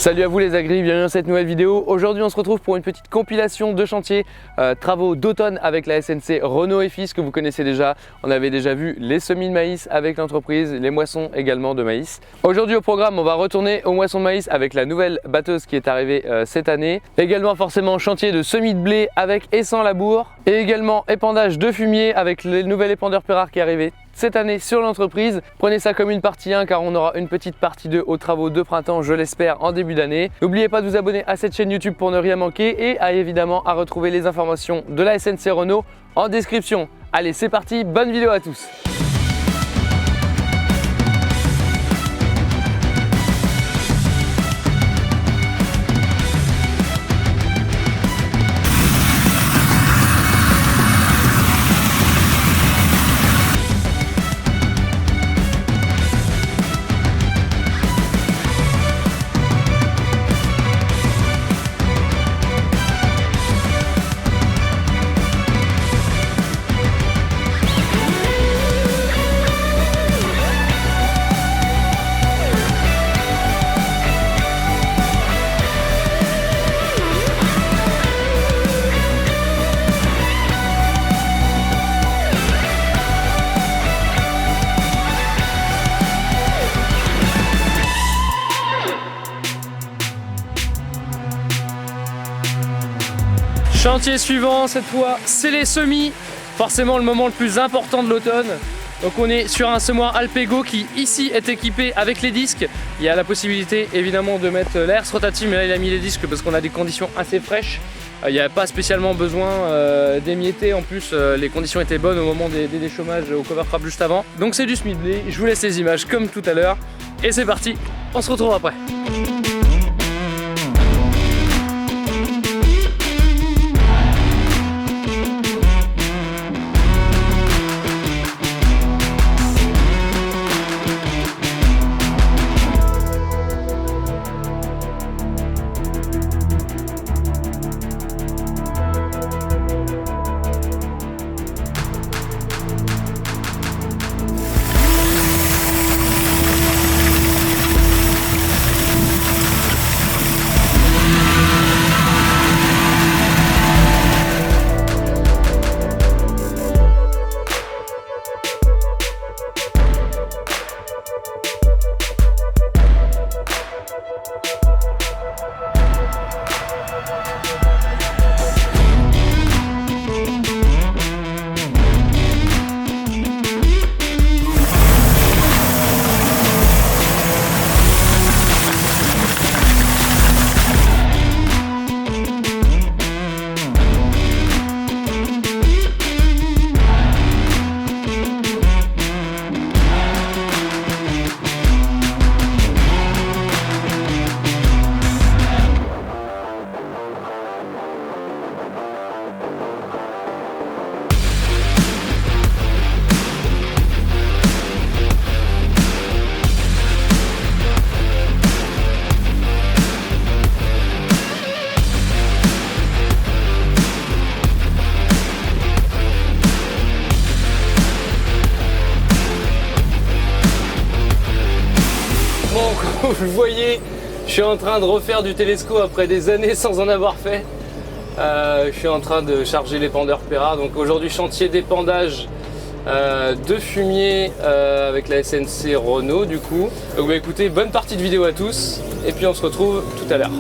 Salut à vous les agris, bienvenue dans cette nouvelle vidéo. Aujourd'hui on se retrouve pour une petite compilation de chantiers, travaux d'automne avec la SNC Renault et Fils que vous connaissez déjà. On avait déjà vu les semis de maïs avec l'entreprise, les moissons également de maïs. Aujourd'hui au programme on va retourner aux moissons de maïs avec la nouvelle batteuse qui est arrivée cette année. Également forcément chantier de semis de blé avec et sans labour. Et également épandage de fumier avec le nouvel épandeur Perrard qui est arrivé cette année sur l'entreprise. Prenez ça comme une partie 1 car on aura une petite partie 2 aux travaux de printemps, je l'espère, en début d'année. N'oubliez pas de vous abonner à cette chaîne YouTube pour ne rien manquer et évidemment à retrouver les informations de la SNC Renault en description. Allez, c'est parti, bonne vidéo à tous. Chantier suivant, cette fois c'est les semis, forcément le moment le plus important de l'automne. Donc on est sur un semoir Alpego qui ici est équipé avec les disques. Il y a la possibilité évidemment de mettre l'air rotatif, mais là il a mis les disques parce qu'on a des conditions assez fraîches. Il n'y a pas spécialement besoin d'émietter, en plus les conditions étaient bonnes au moment des déchômages au cover crop juste avant. Donc c'est du semis de blé, je vous laisse les images comme tout à l'heure. Et c'est parti, on se retrouve après. Vous voyez, je suis en train de refaire du télescope après des années sans en avoir fait. Je suis en train de charger l'épandeur Perrard. Donc aujourd'hui chantier d'épandage de fumier avec la SNC Renault du coup. Donc bah, écoutez, bonne partie de vidéo à tous et puis on se retrouve tout à l'heure.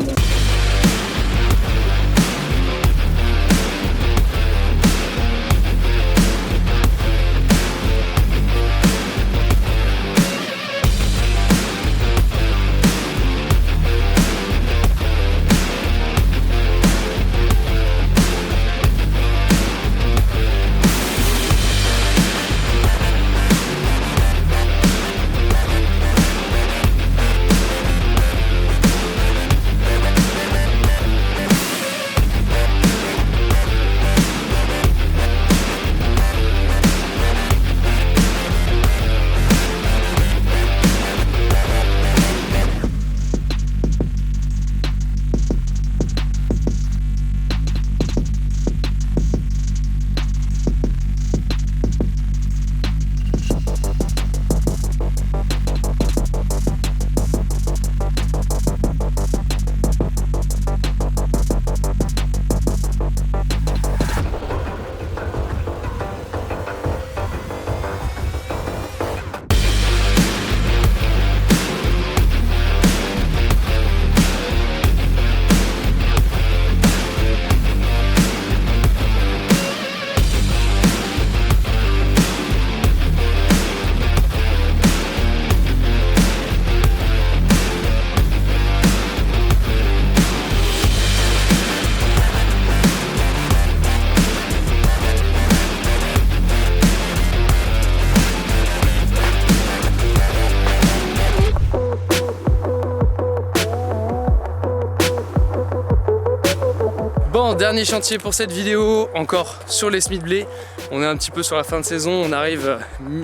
Bon, dernier chantier pour cette vidéo, encore sur les semis de blé. On est un petit peu sur la fin de saison, on arrive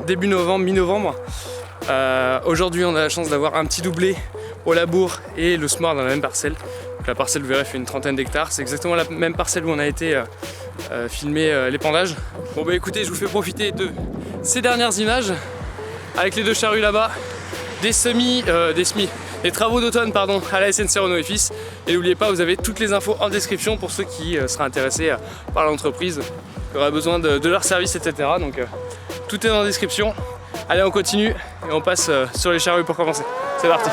début novembre, mi-novembre. Aujourd'hui on a la chance d'avoir un petit doublé au labour et le semoir dans la même parcelle. Donc, la parcelle, vous verrez, fait une trentaine d'hectares. C'est exactement la même parcelle où on a été filmer l'épandage. Bon bah écoutez, je vous fais profiter de ces dernières images avec les deux charrues là-bas, des travaux d'automne pardon, à la SNC Renault et Fils. Et n'oubliez pas, vous avez toutes les infos en description pour ceux qui seraient intéressés par l'entreprise, qui auraient besoin de leur service, etc. Donc tout est dans la description. Allez, on continue et on passe sur les charrues pour commencer. C'est parti.